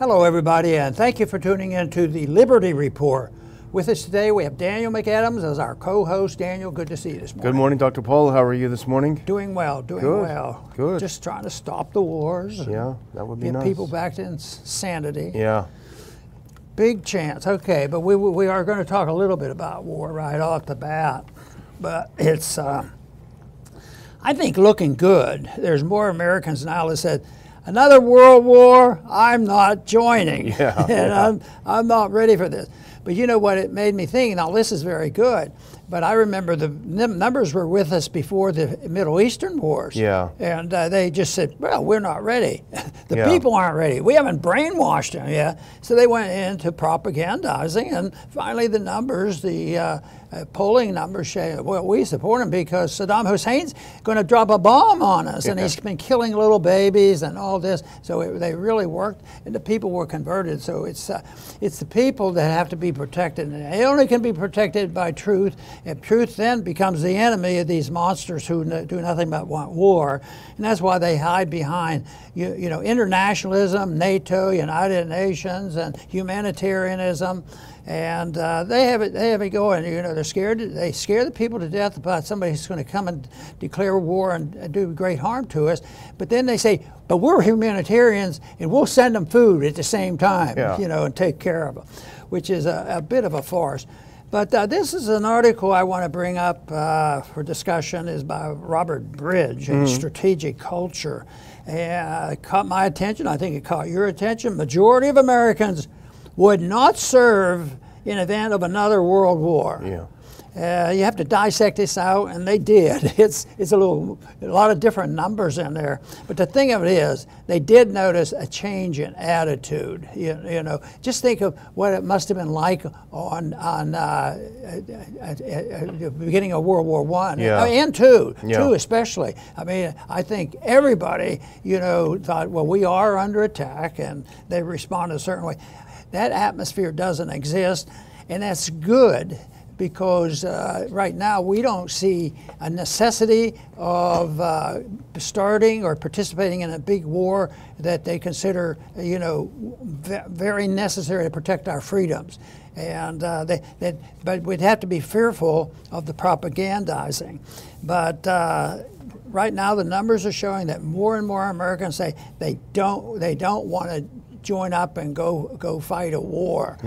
Hello, everybody, and thank you for tuning in to the Liberty Report. With us today, we have Daniel McAdams as our co-host. Daniel, good to see you this morning. Good morning, Dr. Paul. How are you this morning? Doing well, well. Good. Just trying to stop the wars. Yeah, that would be nice. Get people back to insanity. Yeah. Big chance. Okay, but we are going to talk a little bit about war right off the bat. But it's, I think, looking good. There's more Americans now that said, another world war, I'm not joining. Yeah, and I'm not ready for this. But you know what it made me think? Now, this is very good, but I remember the numbers were with us before the Middle Eastern wars. Yeah. And they just said, well, we're not ready. The people aren't ready. We haven't brainwashed them yet. So they went into propagandizing, and finally the numbers, the polling numbers say, well, we support him because Saddam Hussein's going to drop a bomb on us, and he's been killing little babies and all this. So they really worked, and the people were converted. So it's the people that have to be protected, and they only can be protected by truth. And truth then becomes the enemy of these monsters who do nothing but want war, and that's why they hide behind you know, internationalism, NATO, United Nations, and humanitarianism. And they have it going. You know, they're scared. They scare the people to death about somebody who's going to come and declare war and do great harm to us. But then they say, but we're humanitarians, and we'll send them food at the same time, you know, and take care of them, which is a bit of a farce. But this is an article I want to bring up for discussion. Is by Robert Bridge in Strategic Culture. And it caught my attention. I think it caught your attention. Majority of Americans would not serve in event of another world war. Yeah. You have to dissect this out, and they did. It's a lot of different numbers in there. But the thing of it is, they did notice a change in attitude. You know, just think of what it must have been like on the beginning of World War I, and two especially. I mean, I think everybody, you know, thought, well, we are under attack, and they responded a certain way. That atmosphere doesn't exist, and that's good, because right now we don't see a necessity of starting or participating in a big war that they consider, you know, very necessary to protect our freedoms. And but we'd have to be fearful of the propagandizing. But right now the numbers are showing that more and more Americans say they don't want to join up and go fight a war.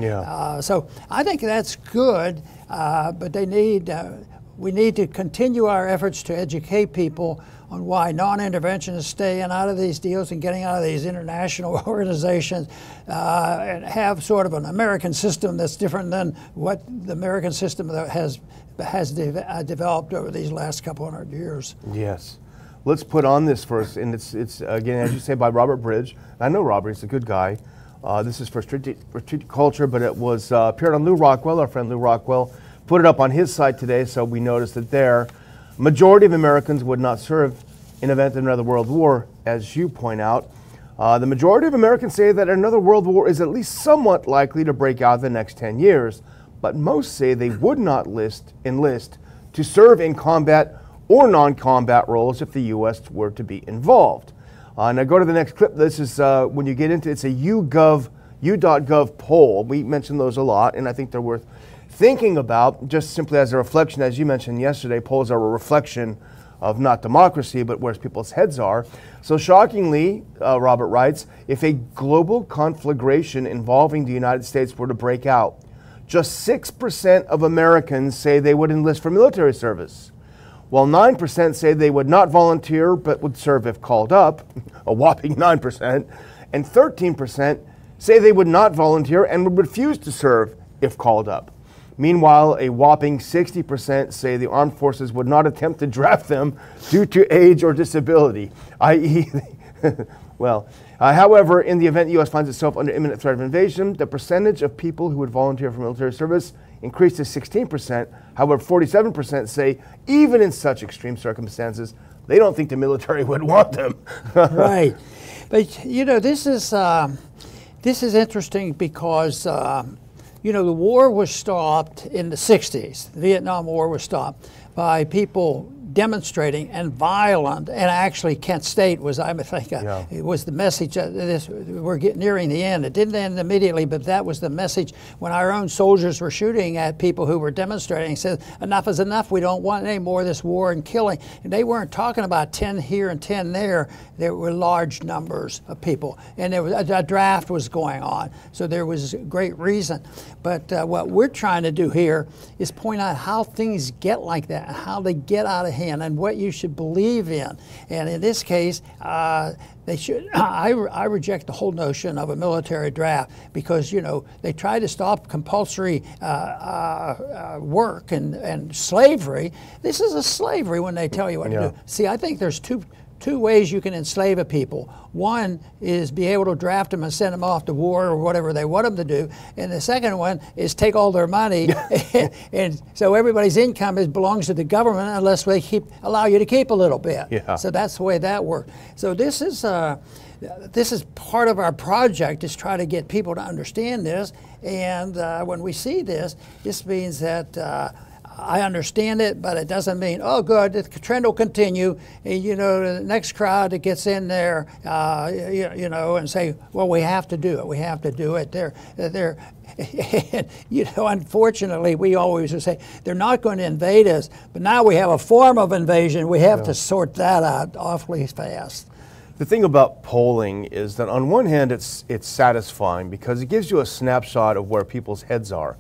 So I think that's good, but we need to continue our efforts to educate people on why non-interventionists staying out of these deals and getting out of these international organizations, and have sort of an American system that's different than what the American system that has developed over these last couple hundred years. Yes. Let's put on this first, and it's again, as you say, by Robert Bridge. I know Robert; he's a good guy. This is for Strategic Culture, but it was appeared on Lou Rockwell. Our friend Lou Rockwell put it up on his site today, so we noticed that there, majority of Americans would not serve in event of another world war, as you point out. The majority of Americans say that another world war is at least somewhat likely to break out in the next 10 years, but most say they would not enlist to serve in combat or non-combat roles if the U.S. were to be involved. Now go to the next clip. This is when you get into, it's a U.gov poll. We mentioned those a lot, and I think they're worth thinking about, just simply as a reflection. As you mentioned yesterday, polls are a reflection of not democracy, but where people's heads are. So shockingly, Robert writes, if a global conflagration involving the United States were to break out, just 6% of Americans say they would enlist for military service, while 9% say they would not volunteer but would serve if called up, a whopping 9%, and 13% say they would not volunteer and would refuse to serve if called up. Meanwhile, a whopping 60% say the armed forces would not attempt to draft them due to age or disability, i.e., well, however, in the event the U.S. finds itself under imminent threat of invasion, the percentage of people who would volunteer for military service increased to 16%. However, 47% say even in such extreme circumstances, they don't think the military would want them. Right. But, you know, this is interesting because, you know, the war was stopped in the 60s. The Vietnam War was stopped by people demonstrating and violent. And actually, Kent State was, I think, it was the message. We're nearing the end. It didn't end immediately, but that was the message when our own soldiers were shooting at people who were demonstrating. Said, enough is enough. We don't want any more of this war and killing. And they weren't talking about 10 here and 10 there. There were large numbers of people, and there was a draft was going on. So there was great reason. But what we're trying to do here is point out how things get like that, how they get out of hand, and what you should believe in. And in this case, they should. I reject the whole notion of a military draft because, you know, they try to stop compulsory work and slavery. This is a slavery when they tell you what to do. See, I think there's two ways you can enslave a people. One is be able to draft them and send them off to war or whatever they want them to do. And the second one is take all their money. And so everybody's income belongs to the government unless they allow you to keep a little bit. Yeah. So that's the way that works. So this is part of our project, is try to get people to understand this. And when we see this, this means that I understand it, but it doesn't mean, oh, good, the trend will continue. And, you know, the next crowd that gets in there, you know, and say, well, we have to do it. We have to do it. You know, unfortunately, we always say they're not going to invade us, but now we have a form of invasion. We have to sort that out awfully fast. The thing about polling is that on one hand, it's satisfying because it gives you a snapshot of where people's heads are.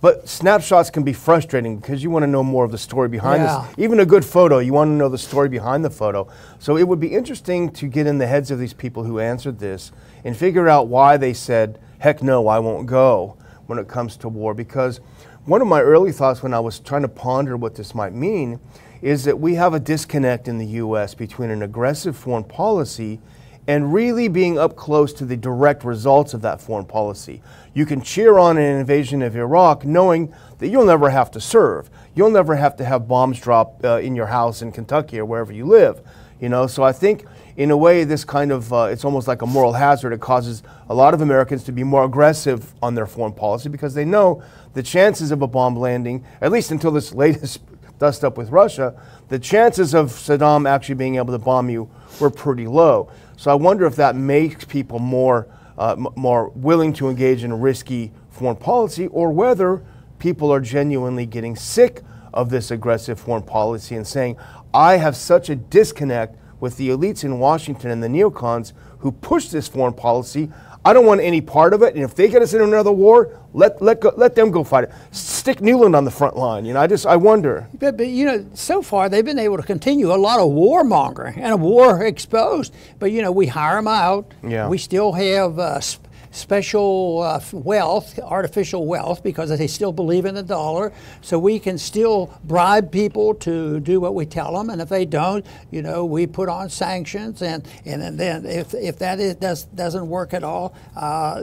But snapshots can be frustrating because you want to know more of the story behind this. Even a good photo, you want to know the story behind the photo. So it would be interesting to get in the heads of these people who answered this and figure out why they said, heck no, I won't go when it comes to war. Because one of my early thoughts when I was trying to ponder what this might mean is that we have a disconnect in the U.S. between an aggressive foreign policy and really being up close to the direct results of that foreign policy. You can cheer on an invasion of Iraq knowing that you'll never have to serve. You'll never have to have bombs drop in your house in Kentucky or wherever you live. You know, so I think in a way this kind of, it's almost like a moral hazard. It causes a lot of Americans to be more aggressive on their foreign policy because they know the chances of a bomb landing, at least until this latest dust up with Russia, the chances of Saddam actually being able to bomb you were pretty low. So I wonder if that makes people more willing to engage in risky foreign policy, or whether people are genuinely getting sick of this aggressive foreign policy and saying, I have such a disconnect with the elites in Washington and the neocons who push this foreign policy. I don't want any part of it, and if they get us in another war, let them go fight it. Stick Newland on the front line. You know, I wonder. But you know, so far they've been able to continue a lot of warmongering and a war exposed. But you know, we hire them out. Yeah. We still have special wealth, artificial wealth, because they still believe in the dollar. So we can still bribe people to do what we tell them, and if they don't, you know, we put on sanctions, and then if that doesn't work at all,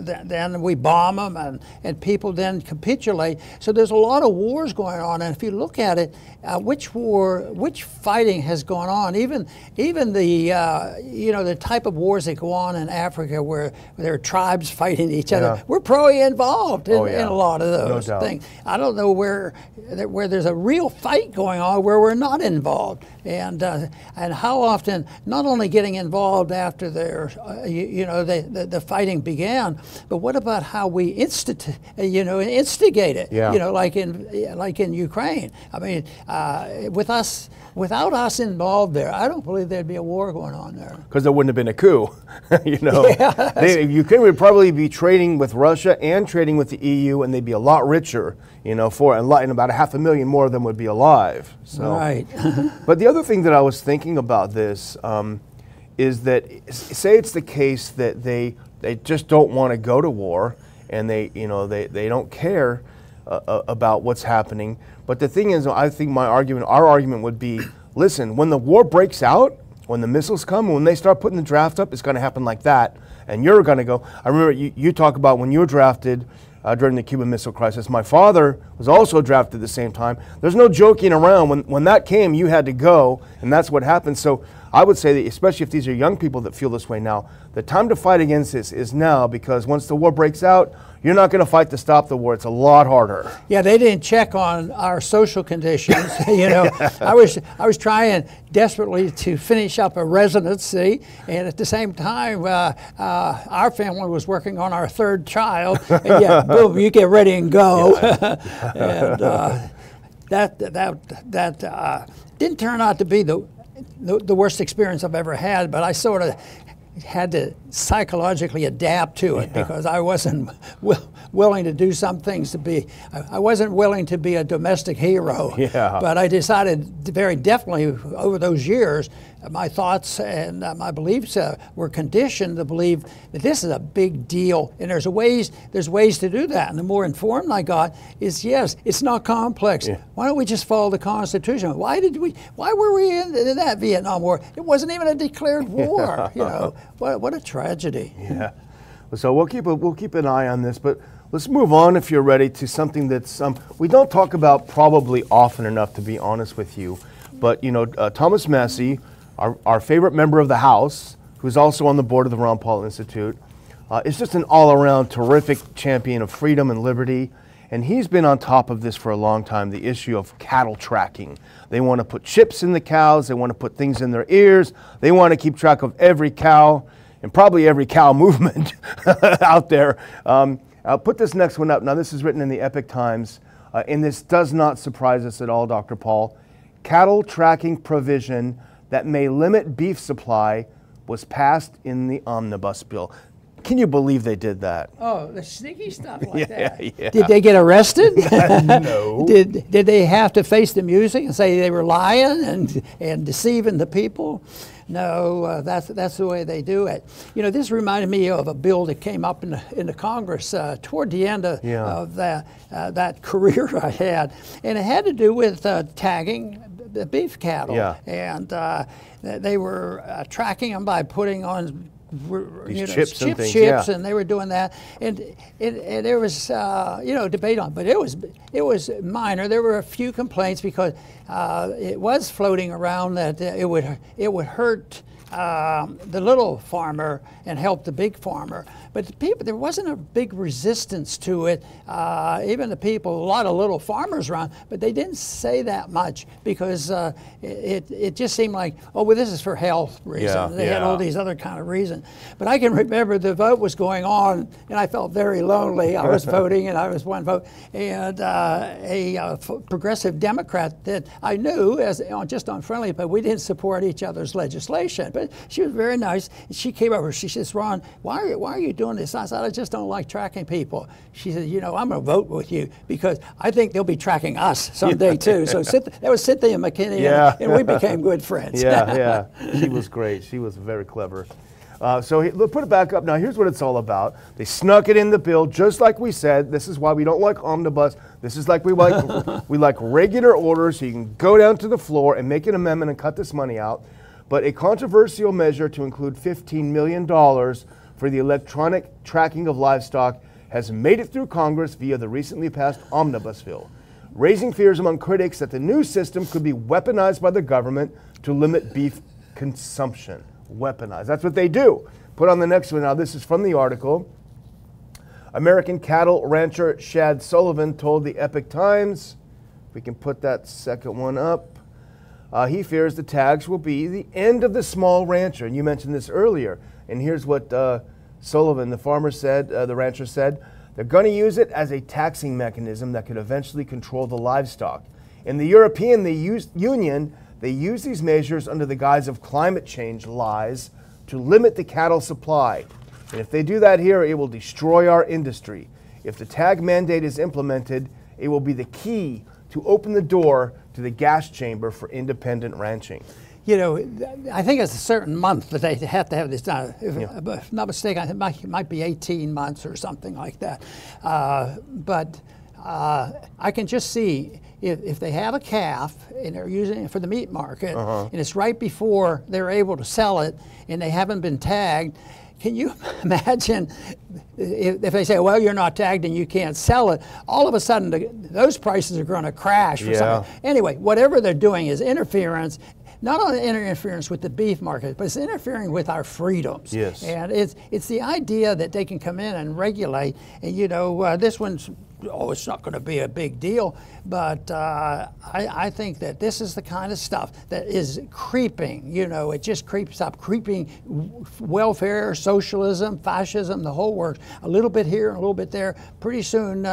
then we bomb them, and people then capitulate. So there's a lot of wars going on, and if you look at it, which fighting has gone on, even the you know, the type of wars that go on in Africa where there are tribes fighting each other. We're probably involved in a lot of those things. I don't know where there's a real fight going on where we're not involved, and how often not only getting involved after you know, the fighting began, but what about how we instigate it? You know, like in Ukraine. I mean, without us involved there, I don't believe there'd be a war going on there. Because there wouldn't have been a coup. You know, Ukraine would probably be trading with Russia and trading with the EU, and they'd be a lot richer. You know, and about 500,000 more of them would be alive. So. Right. But the other thing that I was thinking about this is that, say it's the case that they just don't want to go to war, and they don't care about what's happening. But the thing is, I think our argument would be, listen, when the war breaks out, when the missiles come, when they start putting the draft up, it's going to happen like that. And you're going to go. I remember you talk about when you were drafted during the Cuban Missile Crisis. My father was also drafted at the same time. There's no joking around. When that came, you had to go, and that's what happened. So I would say that, especially if these are young people that feel this way now, the time to fight against this is now, because once the war breaks out, you're not going to fight to stop the war. It's a lot harder. Yeah, they didn't check on our social conditions. You know, I was trying desperately to finish up a residency, and at the same time, our family was working on our third child. And yeah, boom, you get ready and go. And that didn't turn out to be the worst experience I've ever had, but I sort of had to psychologically adapt to it because I wasn't willing to do some things to be, I wasn't willing to be a domestic hero. Yeah. But I decided very definitely over those years, my thoughts and my beliefs were conditioned to believe that this is a big deal, and there's ways to do that. And the more informed I got, is yes, it's not complex. Yeah. Why don't we just follow the Constitution? Why were we in that Vietnam War? It wasn't even a declared war. You know, what a tragedy. Yeah. So we'll keep an eye on this, but let's move on, if you're ready, to something that's we don't talk about probably often enough, to be honest with you. But you know, Thomas Massie, our favorite member of the House, who's also on the board of the Ron Paul Institute, is just an all-around terrific champion of freedom and liberty. And he's been on top of this for a long time, the issue of cattle tracking. They want to put chips in the cows. They want to put things in their ears. They want to keep track of every cow and probably every cow movement out there. I'll put this next one up. Now, this is written in the Epoch Times, and this does not surprise us at all, Dr. Paul. Cattle tracking provision that may limit beef supply was passed in the omnibus bill. Can you believe they did that? Oh, the sneaky stuff like Yeah. Did they get arrested? No. Did they have to face the music and say they were lying and deceiving the people? No, that's the way they do it. You know, this reminded me of a bill that came up in the Congress toward the end of that career I had, and it had to do with tagging the beef cattle. Yeah. And they were tracking them by putting on chips and things, and they were doing that, and there was debate on, but it was minor. There were a few complaints because it was floating around that it would hurt the little farmer and help the big farmer. But there wasn't a big resistance to it. Even the people, a lot of little farmers around, but they didn't say that much because it just seemed like, oh, well, this is for health reasons. They had all these other kind of reasons. But I can remember the vote was going on, and I felt very lonely. I was voting, and I was one vote, and a progressive Democrat that I knew just on friendly, but we didn't support each other's legislation. But she was very nice. She came over. She says, "Ron, why are you doing this?" I said, "I just don't like tracking people." She said, "You know, I'm going to vote with you because I think they'll be tracking us someday too." So that was Cynthia McKinney, and we became good friends. Yeah. She was great. She was very clever. So put it back up. Now, here's what it's all about. They snuck it in the bill, just like we said. This is why we don't like omnibus. This is like we like regular orders, so you can go down to the floor and make an amendment and cut this money out. But a controversial measure to include $15 million for the electronic tracking of livestock has made it through Congress via the recently passed omnibus bill, raising fears among critics that the new system could be weaponized by the government to limit beef consumption. Weaponized. That's what they do. Put on the next one. Now, this is from the article. American cattle rancher Shad Sullivan told the Epoch Times, we can put that second one up, he fears the tags will be the end of the small rancher. And you mentioned this earlier. And here's what Sullivan, the farmer, said, the rancher said, they're going to use it as a taxing mechanism that could eventually control the livestock. In the European Union, they use these measures under the guise of climate change lies to limit the cattle supply. And if they do that here, it will destroy our industry. If the tag mandate is implemented, it will be the key to open the door to the gas chamber for independent ranching. You know, I think it's a certain month that they have to have this done. If I'm not mistaken, it might be 18 months or something like that. But I can just see if they have a calf and they're using it for the meat market, and it's right before they're able to sell it and they haven't been tagged, can you imagine if they say, well, you're not tagged and you can't sell it, all of a sudden those prices are going to crash for something. Anyway, whatever they're doing is interference. not only interference with the beef market, but it's interfering with our freedoms. Yes. And it's the idea that they can come in and regulate, and you know, this one's, oh, it's not going to be a big deal, but I think that this is the kind of stuff that is creeping, you know, it just creeps up, creeping welfare, socialism, fascism, the whole works, a little bit here and a little bit there. Pretty soon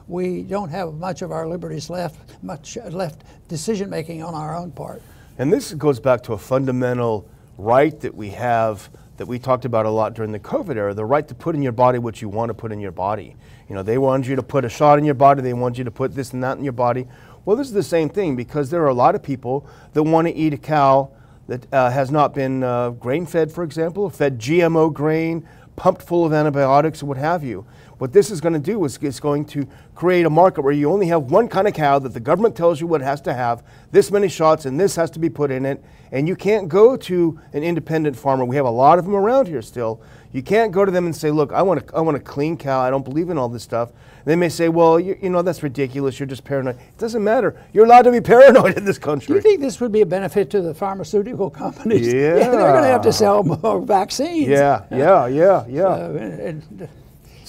we don't have much of our liberties left, much left decision-making on our own part. And this goes back to a fundamental right that we have, that we talked about a lot during the COVID era, the right to put in your body what you want to put in your body. You know, they want you to put a shot in your body, they want you to put this and that in your body. Well, this is the same thing, because there are a lot of people that want to eat a cow that has not been grain-fed, for example, fed GMO grain, pumped full of antibiotics, or what have you. What this is going to do is it's going to create a market where you only have one kind of cow that the government tells you what it has to have, this many shots, and this has to be put in it, and you can't go to an independent farmer. We have a lot of them around here still. You can't go to them and say, look, I want a clean cow, I don't believe in all this stuff. They may say, well, you know, that's ridiculous, you're just paranoid. It doesn't matter. You're allowed to be paranoid in this country. Do you think this would be a benefit to the pharmaceutical companies? Yeah. They're going to have to sell more vaccines. Yeah. And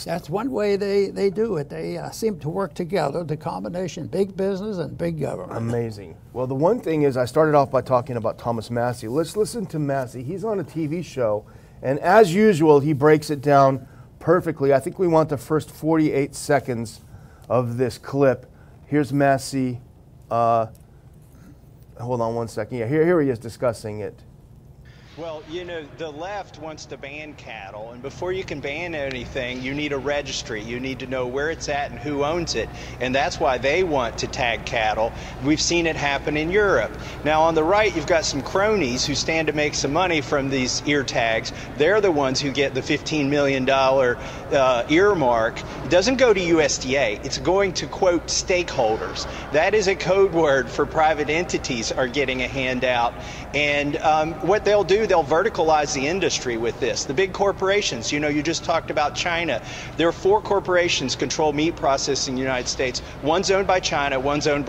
that's one way they do it. They seem to work together, the combination, big business and big government. Amazing. Well, the one thing is, I started off by talking about Thomas Massie. Let's listen to Massie. He's on a TV show, and as usual, he breaks it down perfectly. I think we want the first 48 seconds of this clip. Here's Massie. Hold on one second. Yeah, here he is discussing it. Well, you know, the left wants to ban cattle, and before you can ban anything, you need a registry. You need to know where it's at and who owns it, and that's why they want to tag cattle. We've seen it happen in Europe. Now, on the right, you've got some cronies who stand to make some money from these ear tags. They're the ones who get the $15 million earmark. It doesn't go to USDA. It's going to, quote, stakeholders. That is a code word for private entities are getting a handout, and what they'll do, they'll verticalize the industry with this. The big corporations, you know, you just talked about China. There are 4 corporations control meat processing in the United States. One's owned by China, one's owned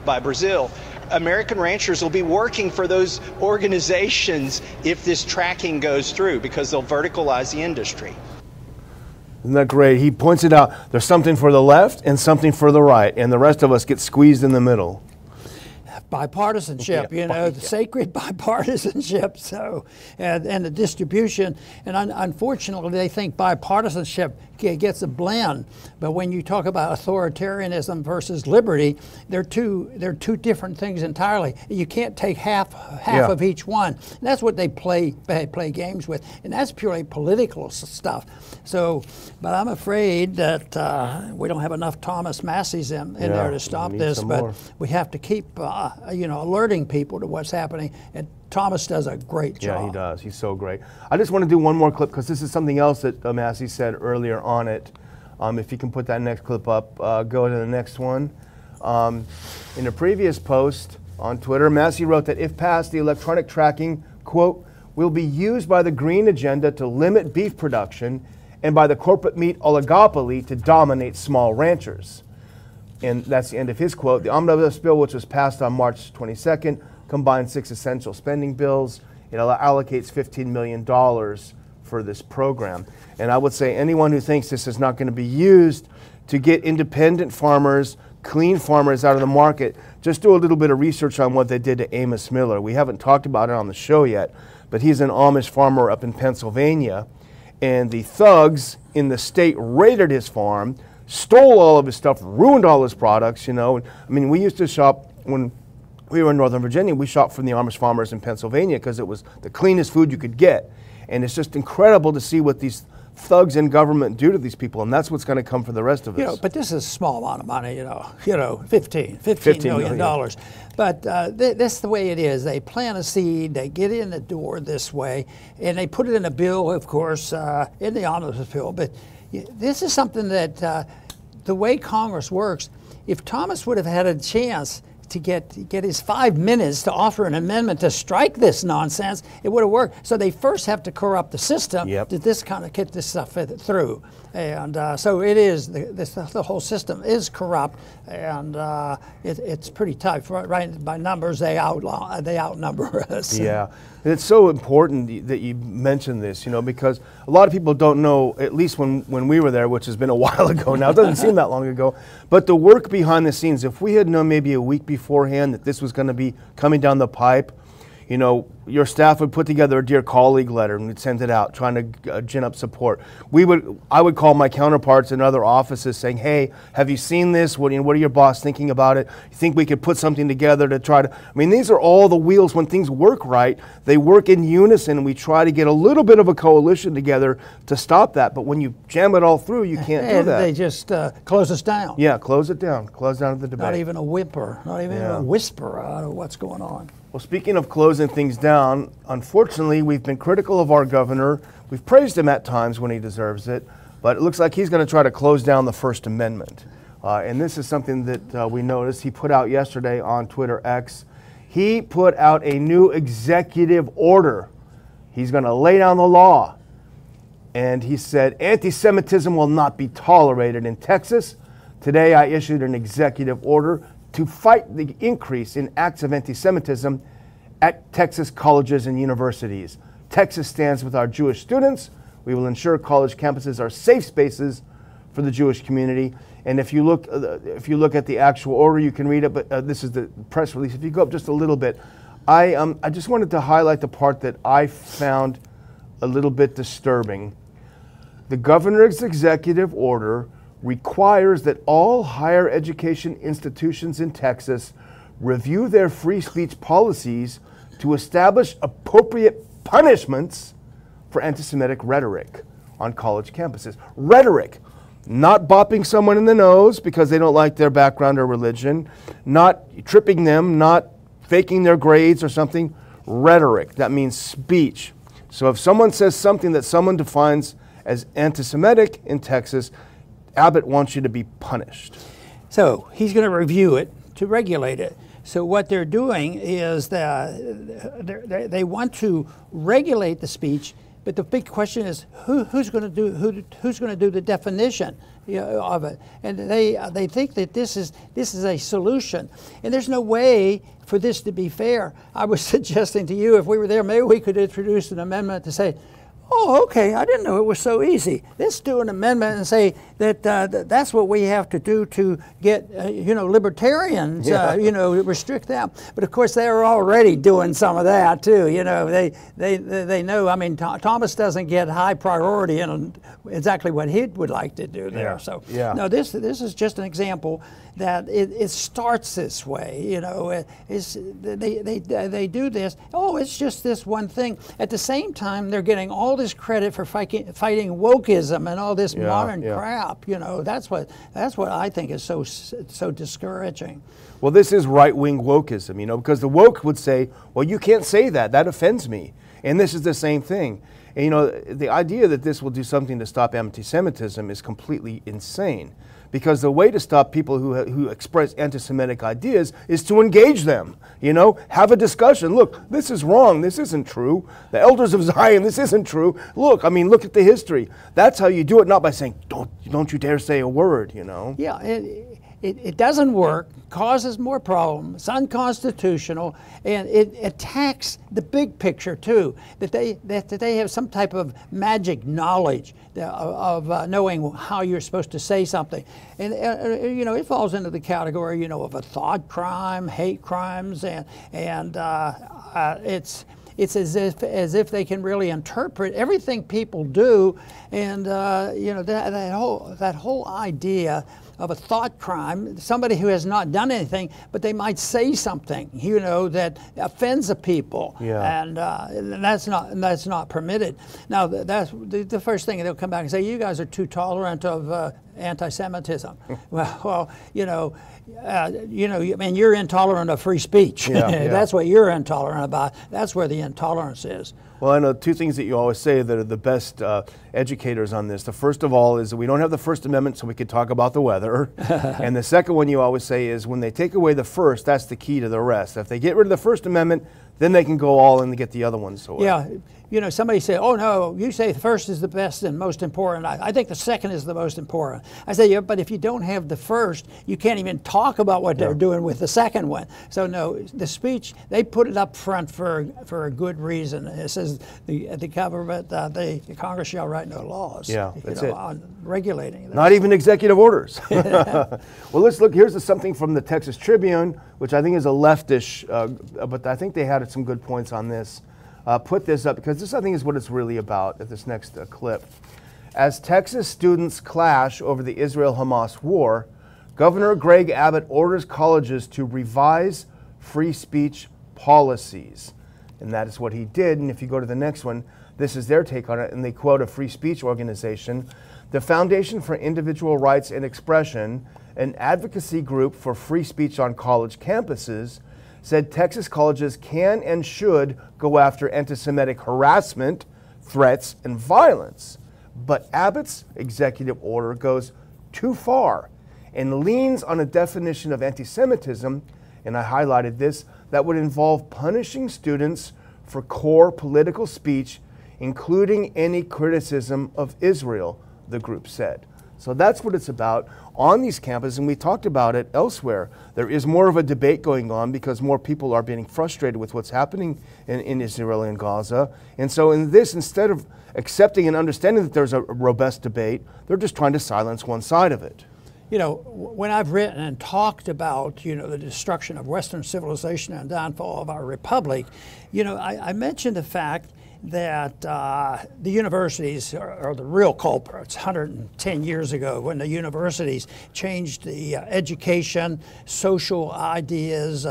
by Brazil. American ranchers will be working for those organizations if this tracking goes through, because they'll verticalize the industry. Isn't that great? He points it out. There's something for the left and something for the right, and the rest of us get squeezed in the middle. Bipartisanship, you know, the sacred bipartisanship. So, and the distribution, and unfortunately, they think bipartisanship gets a blend. But when you talk about authoritarianism versus liberty, they're two different things entirely. You can't take half of each one. And that's what they play games with, and that's purely political stuff. So, but I'm afraid that we don't have enough Thomas Massies in there to stop this. But we have to keep you know, alerting people to what's happening, and Thomas does a great job. Yeah, he does. He's so great. I just want to do one more clip, because this is something else that Massie said earlier on it. If you can put that next clip up, go to the next one. In a previous post on Twitter, Massie wrote that if passed, the electronic tracking, quote, will be used by the green agenda to limit beef production and by the corporate meat oligopoly to dominate small ranchers. And that's the end of his quote. The omnibus bill, which was passed on March 22nd, combines 6 essential spending bills. It allocates $15 million for this program. And I would say anyone who thinks this is not going to be used to get independent farmers, clean farmers out of the market, just do a little bit of research on what they did to Amos Miller. We haven't talked about it on the show yet, but he's an Amish farmer up in Pennsylvania, and the thugs in the state raided his farm, stole all of his stuff, ruined all his products, you know. I mean, we used to shop, when we were in Northern Virginia, we shopped from the Amish farmers in Pennsylvania because it was the cleanest food you could get. And it's just incredible to see what these thugs in government do to these people, and that's what's going to come for the rest of us. You know, but this is a small amount of money, you know, $15 million. But this is the way it is. They plant a seed, they get in the door this way, and they put it in a bill, of course, in the omnibus bill. But this is something that the way Congress works, if Thomas would have had a chance to get his 5 minutes to offer an amendment to strike this nonsense, it would have worked. So they first have to corrupt the system to this kind of get this stuff through. And so it is, the whole system is corrupt, and it's pretty tough. Right, by numbers, they outnumber us. Yeah, and it's so important that you mention this, you know, because a lot of people don't know, at least when we were there, which has been a while ago now, it doesn't seem that long ago, but the work behind the scenes, if we had known maybe a week beforehand that this was going to be coming down the pipe, you know, your staff would put together a dear colleague letter and we'd send it out trying to gin up support. I would call my counterparts in other offices saying, hey, have you seen this? What are your boss thinking about it? You think we could put something together to try to, I mean, these are all the wheels when things work right. They work in unison, and we try to get a little bit of a coalition together to stop that. But when you jam it all through, you can't do that. They just close us down. Yeah, close it down. Close down the debate. Not even a whimper, not even a whisper out of what's going on. Well, speaking of closing things down, unfortunately, we've been critical of our governor. We've praised him at times when he deserves it, but it looks like he's going to try to close down the First Amendment. And this is something that we noticed. He put out yesterday on Twitter X. He put out a new executive order. He's going to lay down the law. And he said, anti-Semitism will not be tolerated in Texas. Today, I issued an executive order to fight the increase in acts of anti-Semitism at Texas colleges and universities. Texas stands with our Jewish students. We will ensure college campuses are safe spaces for the Jewish community. And if you look at the actual order, you can read it, but this is the press release. If you go up just a little bit, I just wanted to highlight the part that I found a little bit disturbing. The governor's executive order requires that all higher education institutions in Texas review their free speech policies to establish appropriate punishments for anti-Semitic rhetoric on college campuses. Rhetoric, not bopping someone in the nose because they don't like their background or religion, not tripping them, not faking their grades or something. Rhetoric, that means speech. So if someone says something that someone defines as anti-Semitic in Texas, Abbott wants you to be punished. So he's going to review it to regulate it. So what they're doing is that they want to regulate the speech, but the big question is who's going to do the definition of it? And they think that this is a solution, and there's no way for this to be fair. I was suggesting to you, if we were there, maybe we could introduce an amendment to say, oh, okay, I didn't know it was so easy. Let's do an amendment and say that that's what we have to do to get, libertarians, restrict them. But of course, they're already doing some of that too. They know, I mean, Thomas doesn't get high priority in exactly what he would like to do there. So, no, this is just an example that it starts this way. They do this. Oh, it's just this one thing. At the same time, they're getting all this credit for fighting wokeism and all this modern crap. That's what I think is so discouraging. Well, this is right-wing wokeism, because the woke would say, well, you can't say that. That offends me. And this is the same thing. And, the idea that this will do something to stop anti-Semitism is completely insane. Because the way to stop people who express anti-Semitic ideas is to engage them, have a discussion. Look, this is wrong. This isn't true. The elders of Zion, this isn't true. Look at the history. That's how you do it, not by saying, don't you dare say a word, Yeah, it doesn't work, causes more problems, it's unconstitutional, and it attacks the big picture too, that they have some type of magic knowledge of knowing how you're supposed to say something. And it falls into the category, of a thought crime, hate crimes, and it's as if they can really interpret everything people do, and that whole idea of a thought crime, somebody who has not done anything, but they might say something, that offends a people, and that's not permitted. Now, that's the first thing they'll come back and say, you guys are too tolerant of anti-Semitism. well, and you're intolerant of free speech. That's what you're intolerant about. That's where the intolerance is. Well, I know two things that you always say that are the best educators on this. The first of all is that we don't have the First Amendment, so we could talk about the weather. together. And the second one you always say is when they take away the first, that's the key to the rest. If they get rid of the First Amendment, then they can go all in to get the other ones away. Yeah. You know, somebody said, oh, no, you say the first is the best and most important. I think the second is the most important. I say, yeah, but if you don't have the first, you can't even talk about what they're doing with the second one. So, no, the speech, they put it up front for a good reason. It says the government, the Congress shall write no laws on regulating this. Not even executive orders. Well, let's look. Here's something from the Texas Tribune, which I think is a leftish, but I think they had some good points on this. Put this up because this, I think, is what it's really about at this next clip. As Texas students clash over the Israel-Hamas war, Governor Greg Abbott orders colleges to revise free speech policies. And that is what he did. And if you go to the next one, this is their take on it. And they quote a free speech organization, the Foundation for Individual Rights and Expression, an advocacy group for free speech on college campuses, said Texas colleges can and should go after anti-Semitic harassment, threats, and violence. But Abbott's executive order goes too far and leans on a definition of anti-Semitism, and I highlighted this, that would involve punishing students for core political speech, including any criticism of Israel, the group said. So that's what it's about on these campuses, and we talked about it elsewhere. There is more of a debate going on because more people are being frustrated with what's happening in Israel and Gaza. And so in this, instead of accepting and understanding that there's a robust debate, they're just trying to silence one side of it. You know, when I've written and talked about, you know, the destruction of Western civilization and downfall of our republic, you know, I mentioned the fact that the universities are the real culprits. 110 years ago, when the universities changed the education, social ideas,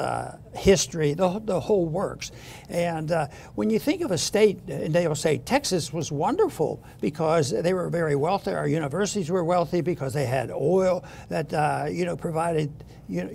history, the whole works. And when you think of a state, and they will say Texas was wonderful because they were very wealthy. Our universities were wealthy because they had oil that you know, provided the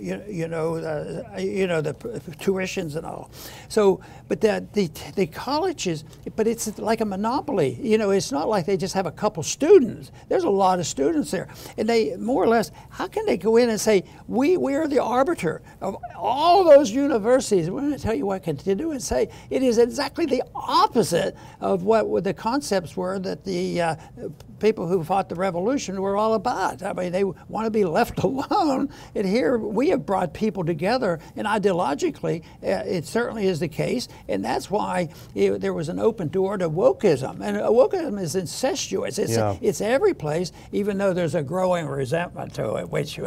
tuitions and all. So, but the colleges, but it's like a monopoly. You know, it's not like they just have a couple students. There's a lot of students there, and they more or less. How can they go in and say we are the arbiter of all those universities? We're going to tell you what to do and say it is exactly the opposite of what the concepts were that the people who fought the revolution were all about. I mean, they want to be left alone, and here we have brought people together, and ideologically, it certainly is the case, and that's why there was an open door to wokeism. And wokeism is incestuous. It's every place, even though there's a growing resentment to it, which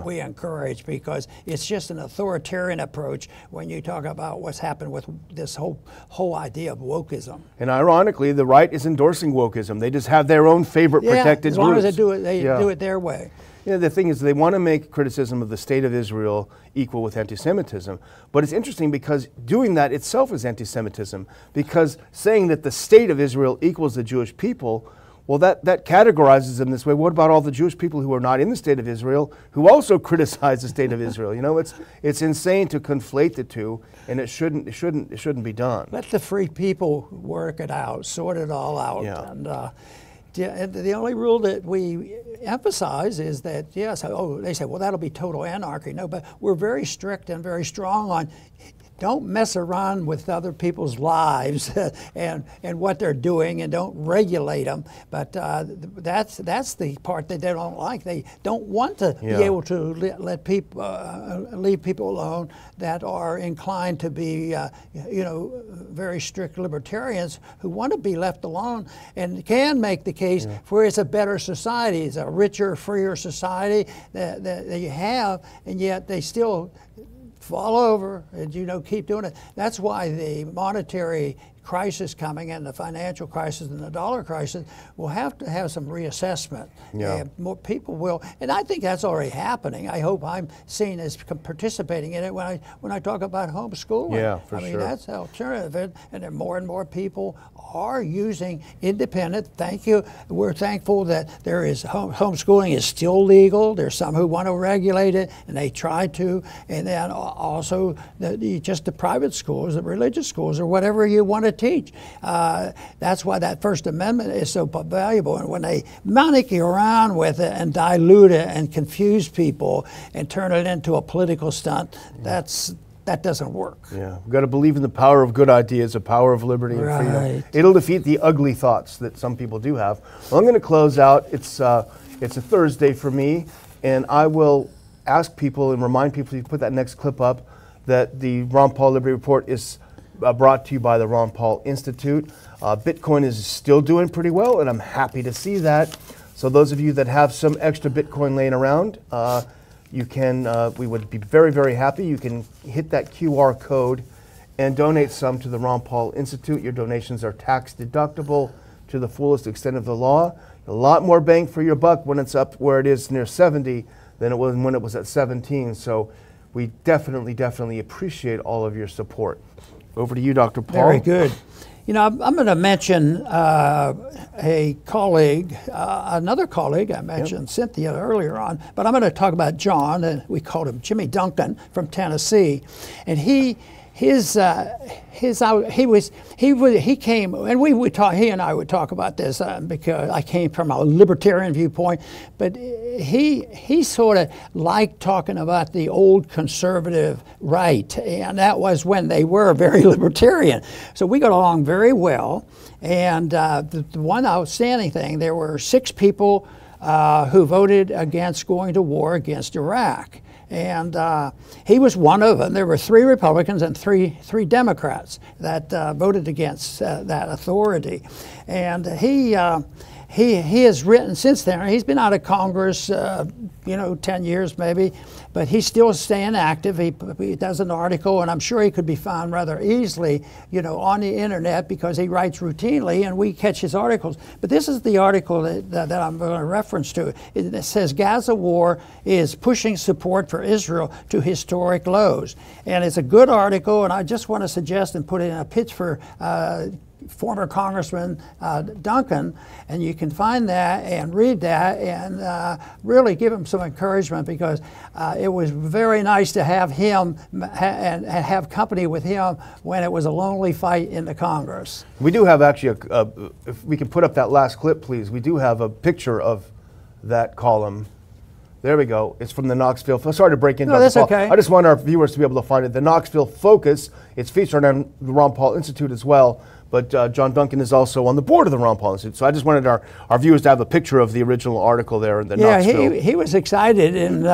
we encourage, because it's just an authoritarian approach when you talk about what's happened with this whole idea of wokeism. And ironically, the right is endorsing wokeism. They just have their own favorite protected groups. As long as they do it their way. Yeah, the thing is, they want to make criticism of the state of Israel equal with anti-Semitism. But it's interesting because doing that itself is anti-Semitism. Because saying that the state of Israel equals the Jewish people, well, that categorizes them this way. What about all the Jewish people who are not in the state of Israel who also criticize the state of Israel? You know, it's insane to conflate the two, and it shouldn't be done. Let the free people work it out, sort it all out. Yeah. And the only rule that we emphasize is that, yes, they say, well, that'll be total anarchy. No, but we're very strict and very strong on don't mess around with other people's lives and what they're doing, and don't regulate them. But that's the part that they don't like. They don't want to be able to let people leave people alone that are inclined to be, very strict libertarians who want to be left alone and can make the case for it's a better society, it's a richer, freer society that you have, and yet they still fall over and keep doing it. That's why the monetary crisis coming and the financial crisis and the dollar crisis will have to have some reassessment. More people will, and I think that's already happening. I hope I'm seen as participating in it when I talk about homeschooling. Yeah, for sure. I mean, that's the alternative, and then more and more people are using independent. Thank you. We're thankful that there is homeschooling is still legal. There's some who want to regulate it, and they try to, and then also just the private schools, the religious schools, or whatever you want to teach. That's why that First Amendment is so valuable. And when they monkey around with it and dilute it and confuse people and turn it into a political stunt, that doesn't work. Yeah, we've got to believe in the power of good ideas, the power of liberty and freedom. Right. It'll defeat the ugly thoughts that some people do have. Well, I'm going to close out. It's a Thursday for me, and I will ask people and remind people, if you put that next clip up, that the Ron Paul Liberty Report is brought to you by the Ron Paul Institute. Bitcoin is still doing pretty well, and I'm happy to see that. So those of you that have some extra Bitcoin laying around, you can, we would be very, very happy. You can hit that QR code and donate some to the Ron Paul Institute. Your donations are tax deductible to the fullest extent of the law. A lot more bang for your buck when it's up where it is near 70 than it was when it was at 17. So we definitely, definitely appreciate all of your support. Over to you, Dr. Paul. Very good. You know, I'm going to mention a colleague, another colleague I mentioned, Cynthia, earlier on, but I'm going to talk about John, and we called him Jimmy Duncan from Tennessee, and he came, and we would talk. He and I would talk about this because I came from a libertarian viewpoint, but he sort of liked talking about the old conservative right, and that was when they were very libertarian. So we got along very well, and the one outstanding thing, there were 6 people who voted against going to war against Iraq. And he was one of them. There were 3 Republicans and three Democrats that voted against that authority. And he has written since then. He's been out of Congress, 10 years maybe, but he's still staying active. He does an article, and I'm sure he could be found rather easily, on the internet because he writes routinely, and we catch his articles. But this is the article that I'm going to reference to. It says Gaza war is pushing support for Israel to historic lows, and it's a good article. And I just want to suggest and put in a pitch for former Congressman Duncan, and you can find that and read that and really give him some encouragement, because it was very nice to have him and have company with him when it was a lonely fight in the Congress. We do have actually, if we can put up that last clip, please, we do have a picture of that column. There we go. It's from the Knoxville. Sorry to break in. No, that's okay. I just want our viewers to be able to find it. The Knoxville Focus. It's featured on the Ron Paul Institute as well. But John Duncan is also on the board of the Ron Paul Institute. So I just wanted our viewers to have a picture of the original article there in the Knoxville. Yeah, he was excited, and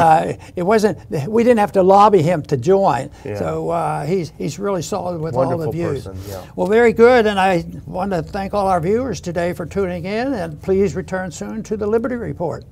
it wasn't. We didn't have to lobby him to join. Yeah. So he's really solid with wonderful all the views. Person, yeah. Well, very good, and I want to thank all our viewers today for tuning in, and please return soon to the Liberty Report.